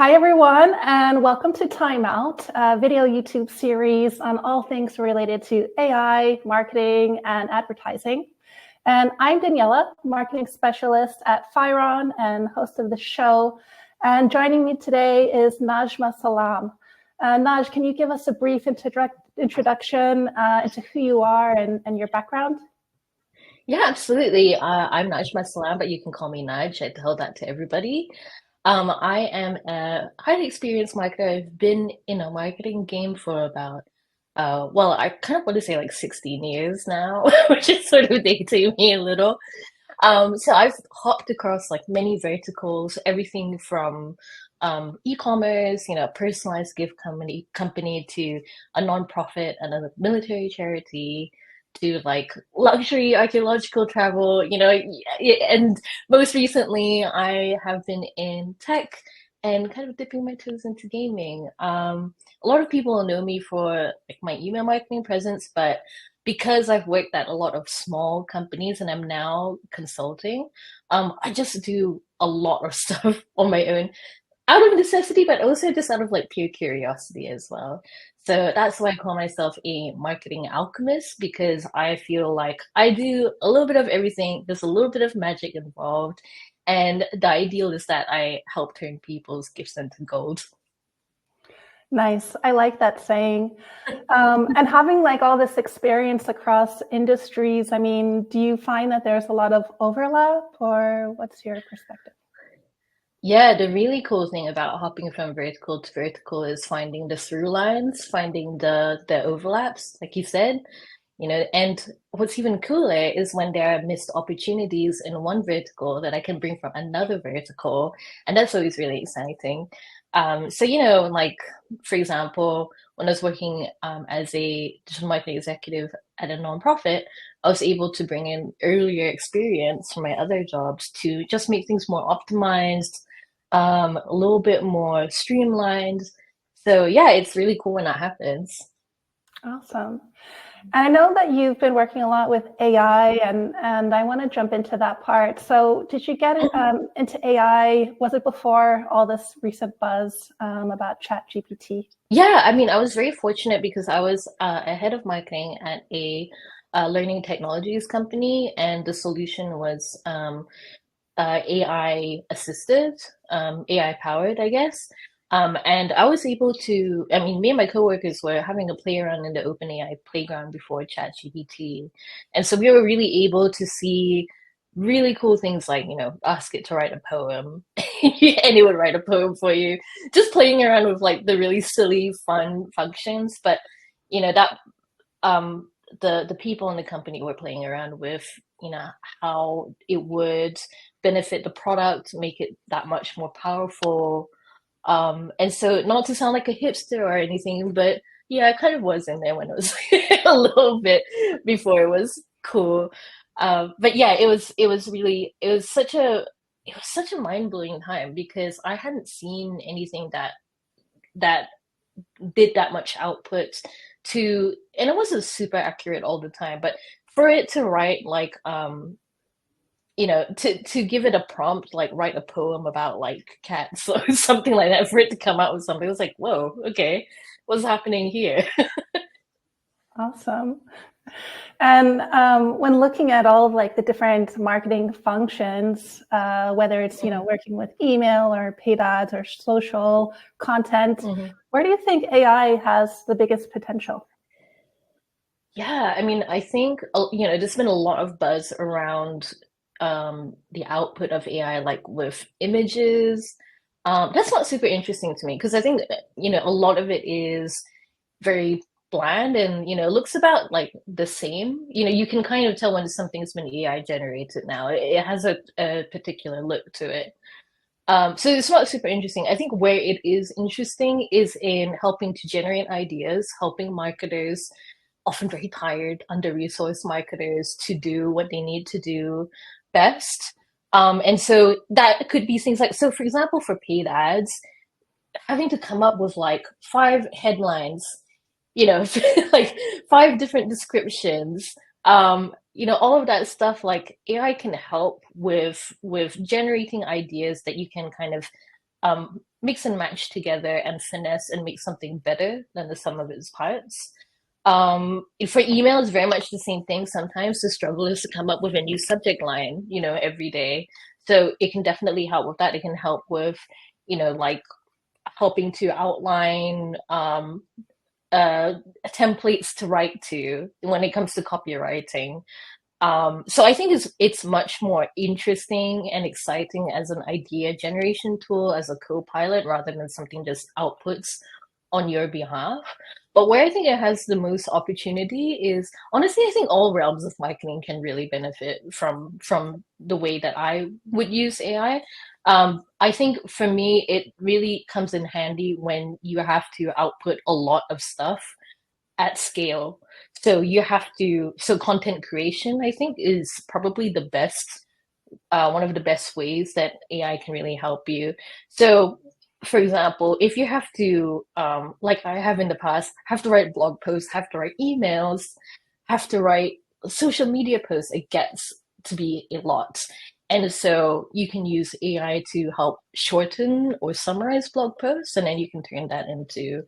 Hi, everyone, and welcome to Time Out, a video YouTube series on all things related to AI, marketing, and advertising. And I'm Daniela, marketing specialist at Phyron and host of the show. And joining me today is Najmah Salam. Naj, can you give us a brief introduction into who you are and your background? Yeah, absolutely. I'm Najmah Salam, but you can call me Naj. I tell that to everybody. I am a highly experienced marketer. I've been in a marketing game for about, well, I kind of want to say like 16 years now, which is sort of dating me a little. So I've hopped across like many verticals, everything from e-commerce, personalized gift company to a nonprofit and a military charity to like luxury archaeological travel, and most recently I have been in tech and kind of dipping my toes into gaming. A lot of people know me for like my email marketing presence, but because I've worked at a lot of small companies and I'm now consulting, I just do a lot of stuff on my own out of necessity, but also just out of like pure curiosity as well. So that's why I call myself a marketing alchemist because I feel like I do a little bit of everything. There's a little bit of magic involved. And the ideal is that I help turn people's gifts into gold. Nice. I like that saying. And having like all this experience across industries, I mean, do you find that there's a lot of overlap or what's your perspective? Yeah, the really cool thing about hopping from vertical to vertical is finding the through lines, finding the overlaps, like you said. And what's even cooler is when there are missed opportunities in one vertical that I can bring from another vertical, and that's always really exciting. So like for example, when I was working as a digital marketing executive at a nonprofit, I was able to bring in earlier experience from my other jobs to just make things more optimized, a little bit more streamlined. So yeah, it's really cool when that happens. Awesome. And I know that you've been working a lot with AI, and I want to jump into that part. So, did you get into AI? Was it before all this recent buzz about ChatGPT? Yeah, I mean, I was very fortunate because I was a head of marketing at a learning technologies company, and the solution was AI assisted, AI powered, I guess. And I was able to, I mean, me and my coworkers were having a play around in the OpenAI playground before ChatGPT. And so we were really able to see really cool things like, ask it to write a poem and it would write a poem for you. Just playing around with like the really silly, fun functions. But, that the people in the company were playing around with, how it would benefit the product, make it that much more powerful. And so not to sound like a hipster or anything, but yeah, I kind of was in there when it was a little bit before it was cool. But yeah, it was such a mind-blowing time because I hadn't seen anything that did that much output to, and it wasn't super accurate all the time, but for it to write like to give it a prompt, like write a poem about like cats or something like that, for it to come out with something, it was like, whoa, okay, what's happening here? Awesome. And when looking at all of like the different marketing functions, whether it's working with email or paid ads or social content, Mhm. where do you think AI has the biggest potential? Yeah, I mean, I think there's been a lot of buzz around the output of AI, like with images. That's not super interesting to me because I think a lot of it is very bland and looks about like the same. You can kind of tell when something's been AI generated now. It has a particular look to it. So it's not super interesting. I think where it is interesting is in helping to generate ideas, helping marketers, often very tired, under-resourced marketers, to do what they need to do best. And so that could be things like, so for example, for paid ads, having to come up with like 5 headlines, like 5 different descriptions, all of that stuff, like AI can help with generating ideas that you can kind of mix and match together and finesse and make something better than the sum of its parts. For email, it's very much the same thing. Sometimes the struggle is to come up with a new subject line, every day. So it can definitely help with that. It can help with, like helping to outline templates to write to when it comes to copywriting. So I think it's much more interesting and exciting as an idea generation tool, as a co-pilot, rather than something just outputs on your behalf. But where I think it has the most opportunity is, honestly, I think all realms of marketing can really benefit from the way that I would use AI. I think for me, it really comes in handy when you have to output a lot of stuff at scale. So content creation, I think, is probably the best, one of the best ways that AI can really help you. So, for example, if you have to, like I have in the past, have to write blog posts, have to write emails, have to write social media posts, it gets to be a lot. And so you can use AI to help shorten or summarize blog posts, and then you can turn that into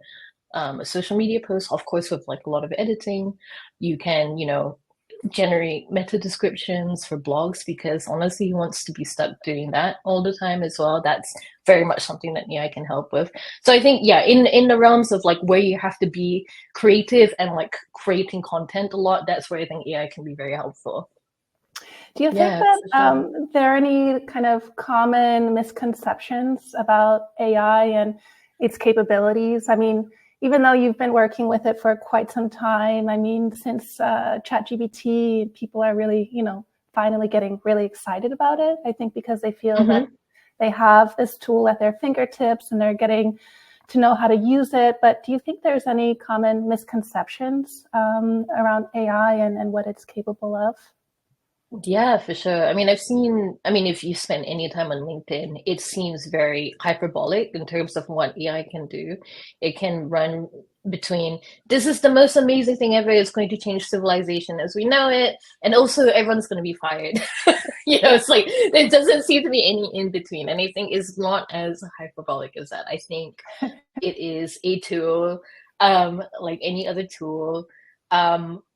a social media post, of course, with like a lot of editing. You can, generate meta descriptions for blogs, because honestly, he wants to be stuck doing that all the time as well. That's very much something that AI can help with. So I think, yeah, in the realms of like where you have to be creative and like creating content a lot, that's where I think AI can be very helpful. Do you think Yeah, that for sure. there are any kind of common misconceptions about AI and its capabilities? I mean, even though you've been working with it for quite some time, I mean, since ChatGPT, people are really, finally getting really excited about it. I think because they feel that they have this tool at their fingertips and they're getting to know how to use it. But do you think there's any common misconceptions around AI and what it's capable of? Yeah, for sure. I mean, if you spend any time on LinkedIn, it seems very hyperbolic in terms of what AI can do. It can run between, this is the most amazing thing ever, it's going to change civilization as we know it, and also everyone's going to be fired. It's like, there doesn't seem to be any in between. And I think it's not as hyperbolic as that. I think it is a tool, like any other tool,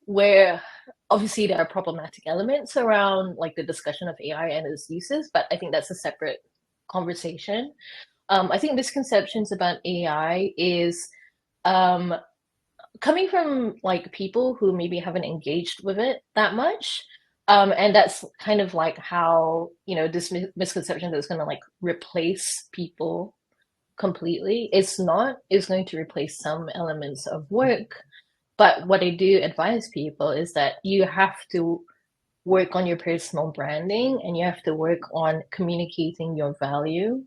where obviously there are problematic elements around like the discussion of AI and its uses, but I think that's a separate conversation. I think misconceptions about AI is um, coming from like people who maybe haven't engaged with it that much. And that's kind of like how, this misconception that it's going to like replace people completely. It's not. It's going to replace some elements of work. But what I do advise people is that you have to work on your personal branding, and you have to work on communicating your value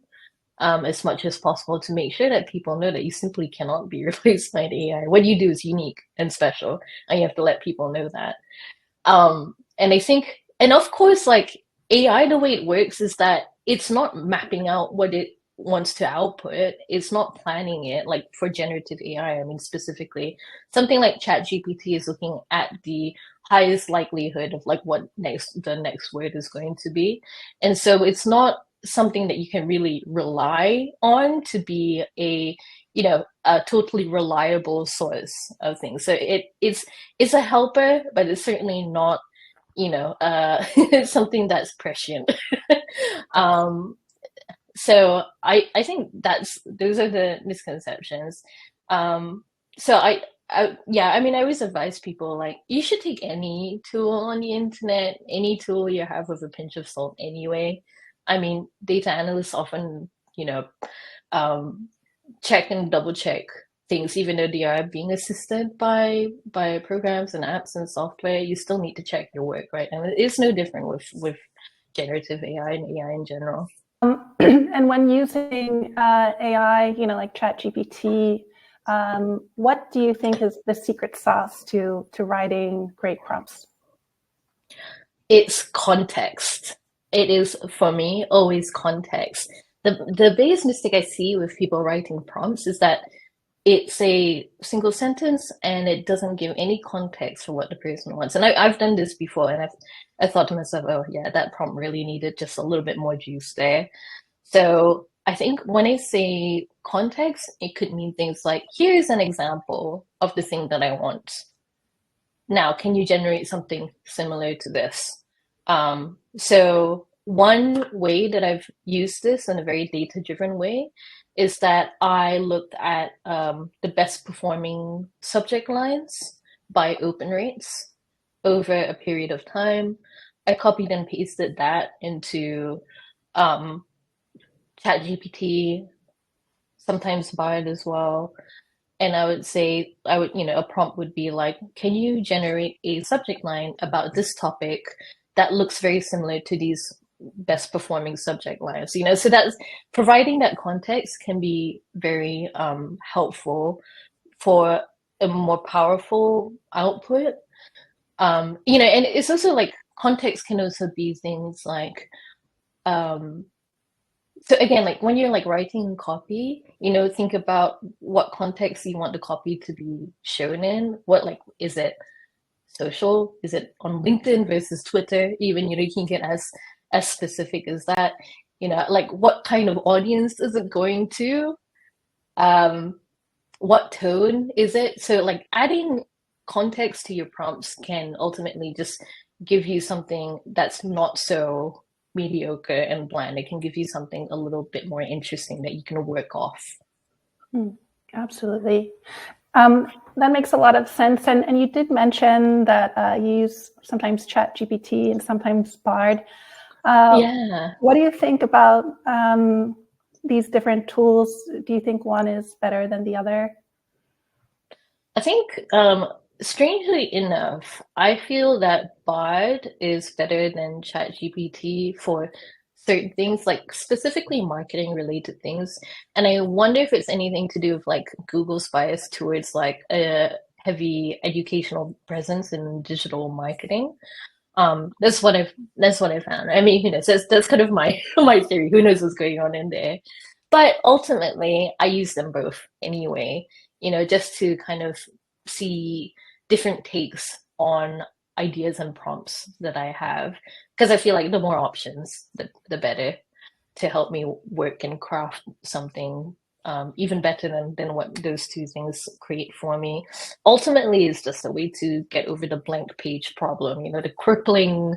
as much as possible to make sure that people know that you simply cannot be replaced by the AI. What you do is unique and special, and you have to let people know that. And I think, and of course, like AI, the way it works is that it's not mapping out what it wants to output. It's not planning it. Like for generative AI, I mean, specifically, something like ChatGPT is looking at the highest likelihood of like what the next word is going to be. And so it's not something that you can really rely on to be a totally reliable source of things. So it's a helper, but it's certainly not, something that's prescient. um, so I think those are the misconceptions. So yeah, I mean, I always advise people like you should take any tool on the internet, any tool you have with a pinch of salt anyway. I mean, data analysts often, um, check and double check things, even though they are being assisted by programs and apps and software. You still need to check your work, right? And it's no different with generative AI and AI in general. And when using AI, like ChatGPT, what do you think is the secret sauce to writing great prompts? It's context. It is, for me, always context. The biggest mistake I see with people writing prompts is that it's a single sentence and it doesn't give any context for what the person wants. And I've done this before, and I thought to myself, oh yeah, that prompt really needed just a little bit more juice there. So I think when I say context, it could mean things like, here's an example of the thing that I want. Now, can you generate something similar to this? So one way that I've used this in a very data-driven way is that I looked at the best performing subject lines by open rates over a period of time. I copied and pasted that into um, ChatGPT, sometimes Bard as well. And I would say, a prompt would be like, can you generate a subject line about this topic that looks very similar to these best performing subject lines? So that's providing that context can be very helpful for a more powerful output. And it's also like context can also be things like, um, so again, like when you're like writing copy, think about what context you want the copy to be shown in. What like is it social? Is it on LinkedIn versus Twitter? Even you can get as specific as that. Like what kind of audience is it going to? Um, what tone is it? So like adding context to your prompts can ultimately just give you something that's not so mediocre and bland. It can give you something a little bit more interesting that you can work off. Absolutely. That makes a lot of sense. And you did mention that you use sometimes ChatGPT and sometimes Bard. Yeah. What do you think about these different tools? Do you think one is better than the other? I think, strangely enough, I feel that Bard is better than ChatGPT for certain things, like specifically marketing related things. And I wonder if it's anything to do with like Google's bias towards like a heavy educational presence in digital marketing. That's what I found. I mean, that's kind of my my theory. Who knows what's going on in there? But ultimately, I use them both anyway, just to kind of see different takes on ideas and prompts that I have. Because I feel like the more options, the better to help me work and craft something even better than what those two things create for me. Ultimately, it's just a way to get over the blank page problem, the crippling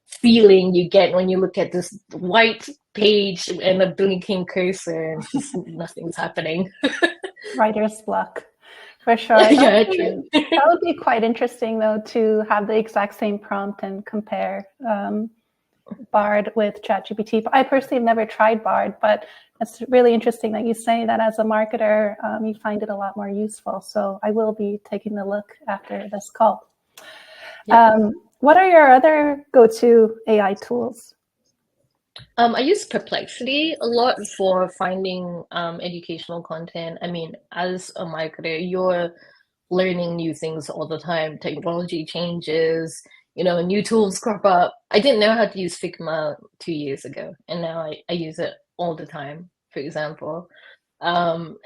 feeling you get when you look at this white page and a blinking cursor and just nothing's happening. Writer's block, for sure. Yeah, true. That would be quite interesting, though, to have the exact same prompt and compare Bard with ChatGPT. I personally have never tried Bard, but it's really interesting that you say that as a marketer, you find it a lot more useful. So I will be taking a look after this call. Yep. What are your other go-to AI tools? I use Perplexity a lot for finding educational content. I mean, as a marketer, you're learning new things all the time. Technology changes, new tools crop up. I didn't know how to use Figma 2 years ago, and now I use it all the time, for example. Um,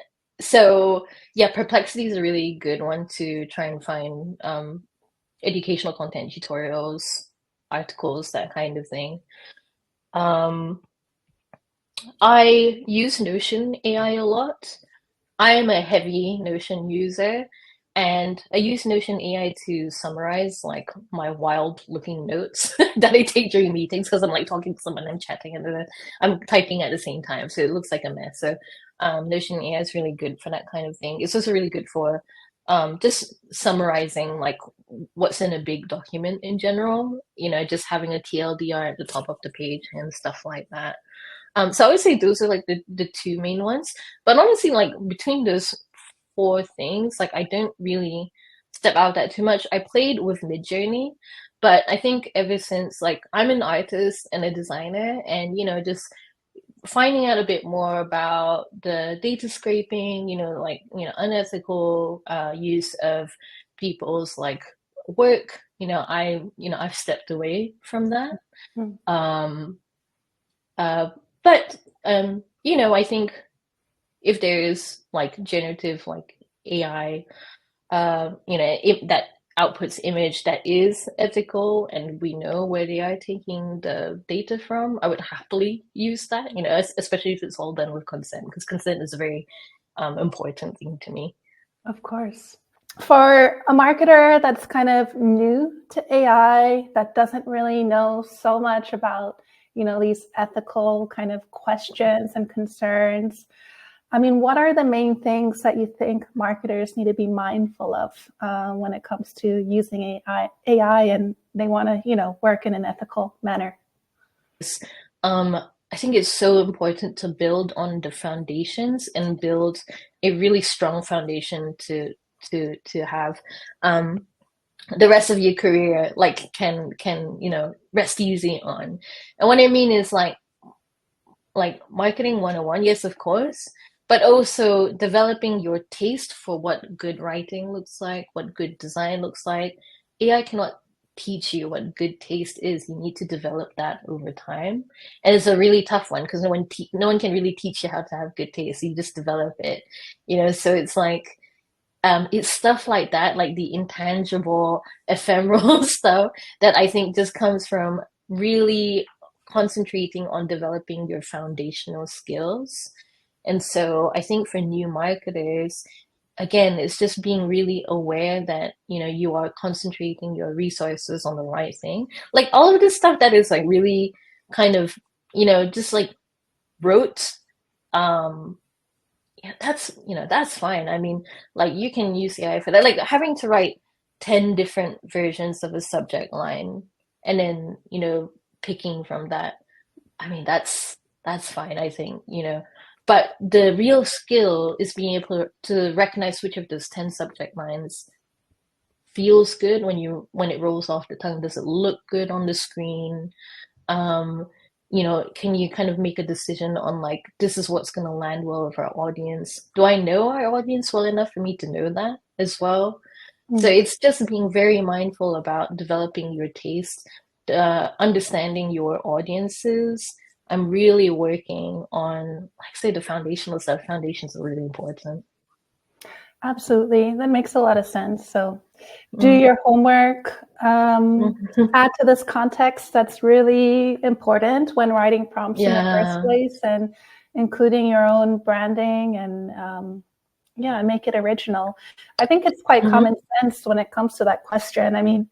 so yeah, Perplexity is a really good one to try and find educational content, tutorials, articles, that kind of thing. Um, I use Notion AI a lot. I am a heavy Notion user, and I use Notion AI to summarize like my wild looking notes that I take during meetings because I'm like talking to someone, I'm chatting, and then I'm typing at the same time, so it looks like a mess. So Notion AI is really good for that kind of thing. It's also really good for just summarizing like what's in a big document in general, just having a TLDR at the top of the page and stuff like that. So I would say those are like the two main ones. But honestly, like between those four things, like I don't really step out that too much. I played with Midjourney, but I think ever since like I'm an artist and a designer, and just finding out a bit more about the data scraping, like unethical use of people's like work, I've stepped away from that. Hmm. Um, uh, but I think if there is like generative like AI, if that outputs image that is ethical and we know where they are taking the data from, I would happily use that, especially if it's all done with consent, because consent is a very important thing to me. Of course. For a marketer that's kind of new to AI, that doesn't really know so much about, these ethical kind of questions and concerns, I mean, what are the main things that you think marketers need to be mindful of when it comes to using AI and they want to, work in an ethical manner? Um, I think it's so important to build on the foundations and build a really strong foundation to have the rest of your career like can rest easy on. And what I mean is like marketing 101, yes, of course, but also developing your taste for what good writing looks like, what good design looks like. AI cannot teach you what good taste is. You need to develop that over time. And it's a really tough one because no one can really teach you how to have good taste. You just develop it, so it's like it's stuff like that, like the intangible, ephemeral stuff that I think just comes from really concentrating on developing your foundational skills. And so I think for new marketers, again, it's just being really aware that, you are concentrating your resources on the right thing. Like all of this stuff that is like really kind of, just like rote, um, yeah, that's fine. I mean, like you can use AI for that. Like having to write 10 different versions of a subject line and then, picking from that. I mean, that's fine, I think, But the real skill is being able to recognize which of those 10 subject lines feels good when it rolls off the tongue. Does it look good on the screen? um can you kind of make a decision on like this is what's going to land well with our audience? Do I know our audience well enough for me to know that as well? So Mm. it's just being very mindful about developing your taste, understanding your audiences. I'm really working on, like, say, the foundational stuff. Foundations are really important. Absolutely. That makes a lot of sense. So do Mm, your homework, mhm. add to this context that's really important when writing prompts in the first Yeah. place, and including your own branding and yeah, make it original. I think it's quite Hmm. common sense when it comes to that question. I mean,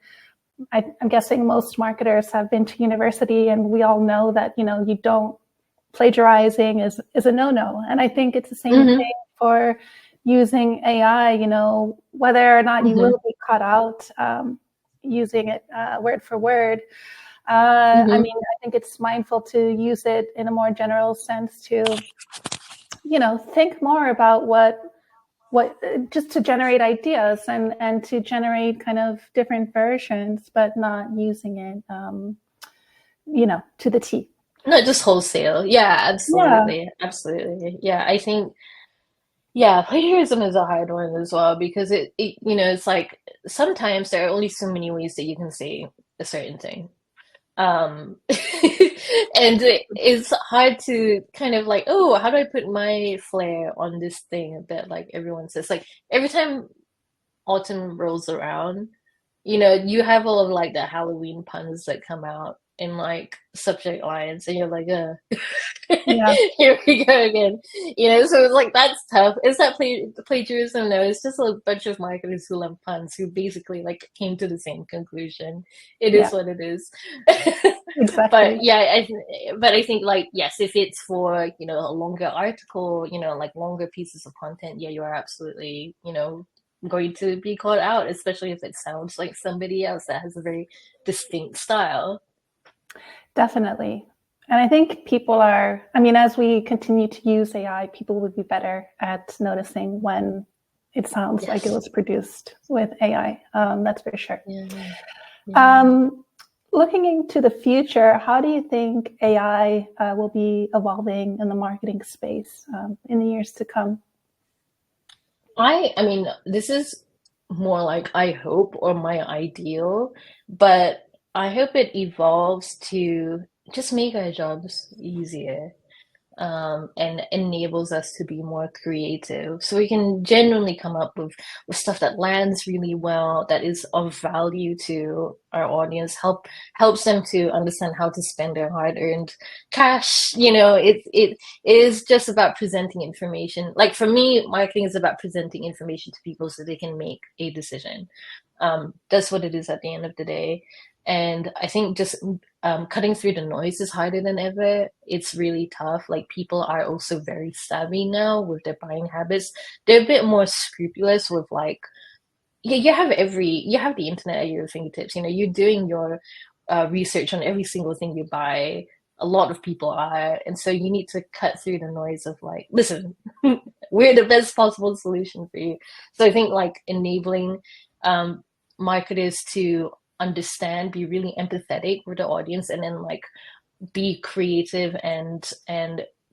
I'm guessing most marketers have been to university, and we all know that you don't plagiarizing is a no-no. And I think it's the same Hmm. thing for using AI. Whether or not you Hmm. will be caught out using it word for word. I Hmm. mean, I think it's mindful to use it in a more general sense to think more about what just to generate ideas and to generate kind of different versions, but not using it to the T. Not just wholesale. Yeah, Yeah, absolutely. Absolutely. Yeah, I think, yeah, plagiarism is a hard one as well because it's like sometimes there are only so many ways that you can say a certain thing. Um, and it's hard to kind of like, oh, how do I put my flair on this thing that like everyone says? Like every time autumn rolls around, you have all of like the Halloween puns that come out in like subject lines, and you're like, yeah, here we go again. So it's like that's tough. Is that plagiarism? No, it's just a bunch of marketers who love puns who basically like came to the same conclusion. It yeah, is what it is. But exactly. yeah, but I think like yes, if it's for a longer article, like longer pieces of content, yeah, you are absolutely going to be called out, especially if it sounds like somebody else that has a very distinct style. Definitely. And I think people are, I mean, as we continue to use AI, people would be better at noticing when it sounds like it Yes. was produced with AI. That's for sure. Yeah. Yeah. Um, Looking into the future, how do you think AI will be evolving in the marketing space in the years to come? I mean, this is more like I hope or my ideal, but I hope it evolves to just make our jobs easier. and enables us to be more creative. So we can genuinely come up with stuff that lands really well, that is of value to our audience, helps them to understand how to spend their hard-earned cash. It is just about presenting information. Like for me, marketing is about presenting information to people so they can make a decision. That's what it is at the end of the day. And I think just cutting through the noise is harder than ever. It's really tough. Like people are also very savvy now with their buying habits. They're a bit more scrupulous with like, yeah, you have the internet at your fingertips. You're doing your research on every single thing you buy. A lot of people are, and so you need to cut through the noise of like, listen, we're the best possible solution for you. So I think like enabling um, marketers to understand, be really empathetic with the audience, and then like be creative and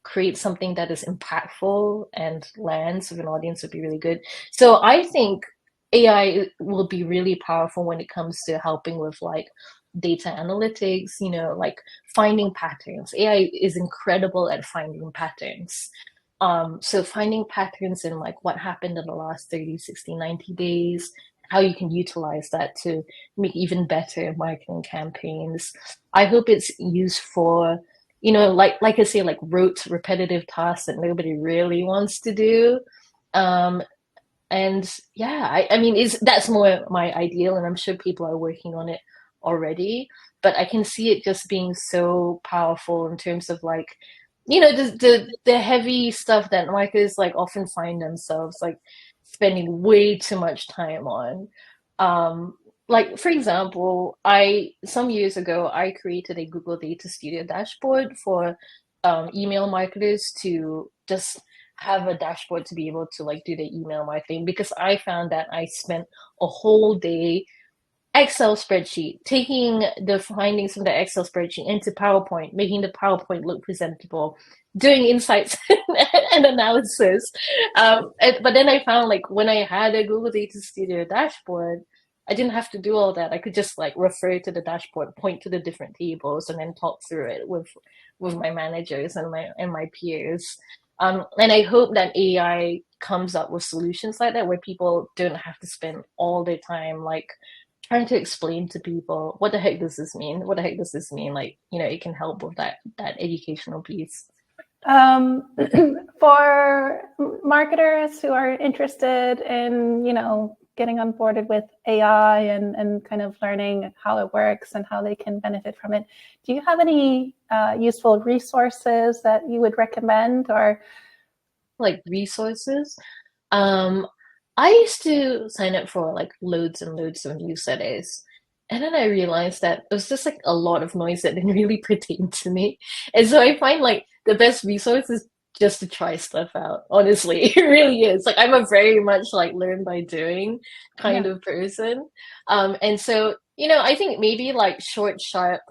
create something that is impactful and lands with an audience would be really good. So I think AI will be really powerful when it comes to helping with like data analytics, like finding patterns. AI is incredible at finding patterns. So finding patterns in like what happened in the last 30, 60, 90 days, how you can utilize that to make even better marketing campaigns. I hope it's used for, like I say, like rote, repetitive tasks that nobody really wants to do. Um, and yeah, I mean, that's more my ideal, and I'm sure people are working on it already. But I can see it just being so powerful in terms of like, the heavy stuff that marketers like often find themselves like spending way too much time on. Um, like for example, I some years ago I created a Google Data Studio dashboard for email marketers to just have a dashboard to be able to like do the email marketing, because I found that I spent a whole day Excel spreadsheet, taking the findings from the Excel spreadsheet into PowerPoint, making the PowerPoint look presentable, doing insights and analysis. But then I found like when I had a Google Data Studio dashboard, I didn't have to do all that. I could just like refer to the dashboard, point to the different tables, and then talk through it with my managers and my peers. And I hope that AI comes up with solutions like that where people don't have to spend all their time like trying to explain to people what the heck does this mean? What the heck does this mean? Like, it can help with that educational piece. Um, for marketers who are interested in, getting onboarded with AI and kind of learning how it works and how they can benefit from it, do you have any useful resources that you would recommend? Or Like resources. Um, I used to sign up for like loads and loads of newsletters. And then I realized that it was just like a lot of noise that didn't really pertain to me. And so I find like the best resource is just to try stuff out. Honestly, it really is. Like I'm a very much like learn by doing kind yeah, of person. And so, I think maybe like short, sharp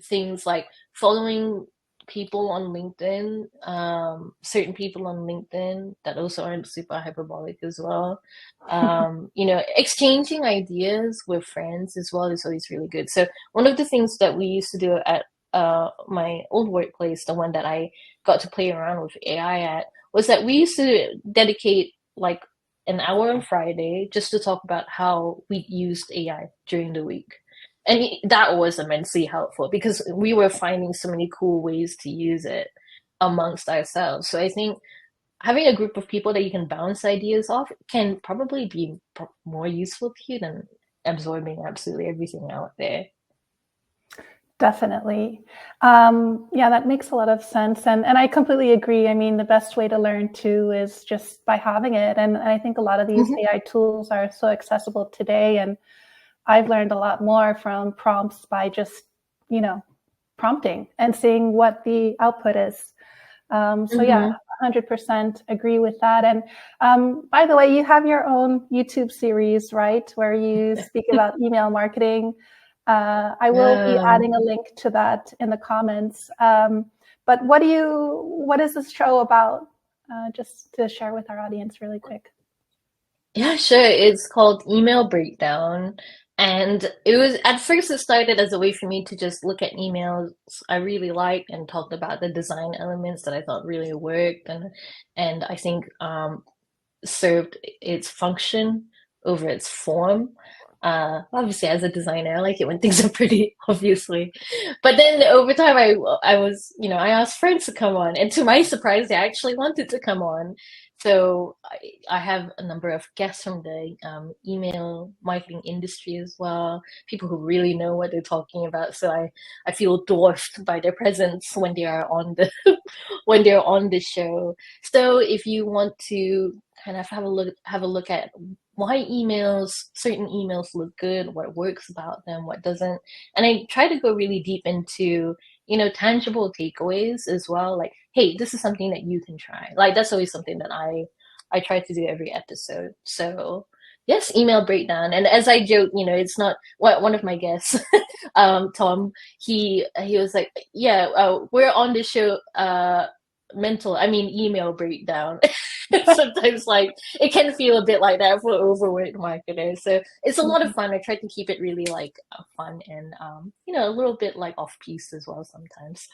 things like following people on LinkedIn, certain people on LinkedIn that also aren't super hyperbolic as well. Exchanging ideas with friends as well is always really good. So one of the things that we used to do at my old workplace, the one that I got to play around with AI at, was that we used to dedicate like an hour on Friday just to talk about how we used AI during the week. And that was immensely helpful because we were finding so many cool ways to use it amongst ourselves. So I think having a group of people that you can bounce ideas off can probably be more useful to you than absorbing absolutely everything out there. definitely. Yeah, that makes a lot of sense. And I completely agree. I mean, the best way to learn too is just by having it. And I think a lot of these Mm-hmm. AI tools are so accessible today. And I've learned a lot more from prompts by just, prompting and seeing what the output is. So yeah, Mm-hmm. 100% agree with that. And by the way, you have your own YouTube series, right, where you speak about email marketing. I will be Yeah. adding a link to that in the comments. But what is this show about? Just to share with our audience really quick. Yeah, sure. It's called Email Breakdown. And it was at first it started as a way for me to just look at emails I really liked and talked about the design elements that I thought really worked and I think served its function over its form. Obviously, as a designer, I like it when things are pretty, obviously. But then over time, I was, I asked friends to come on, and to my surprise, they actually wanted to come on. So I have a number of guests from the email marketing industry as well, people who really know what they're talking about. So I feel dwarfed by their presence when they are on the when they're on the show. So if you want to kind of have a look at why certain emails look good, what works about them, what doesn't. And I try to go really deep into, tangible takeaways as well. Like, hey, this is something that you can try. Like that's always something that I try to do every episode. So yes, email breakdown. And as I joke, it's not what one of my guests, Tom, he was like, yeah, we're on the show, email breakdown. Sometimes like it can feel a bit like that for overworked marketers. So it's a lot of fun. I try to keep it really like fun and a little bit like off piece as well sometimes.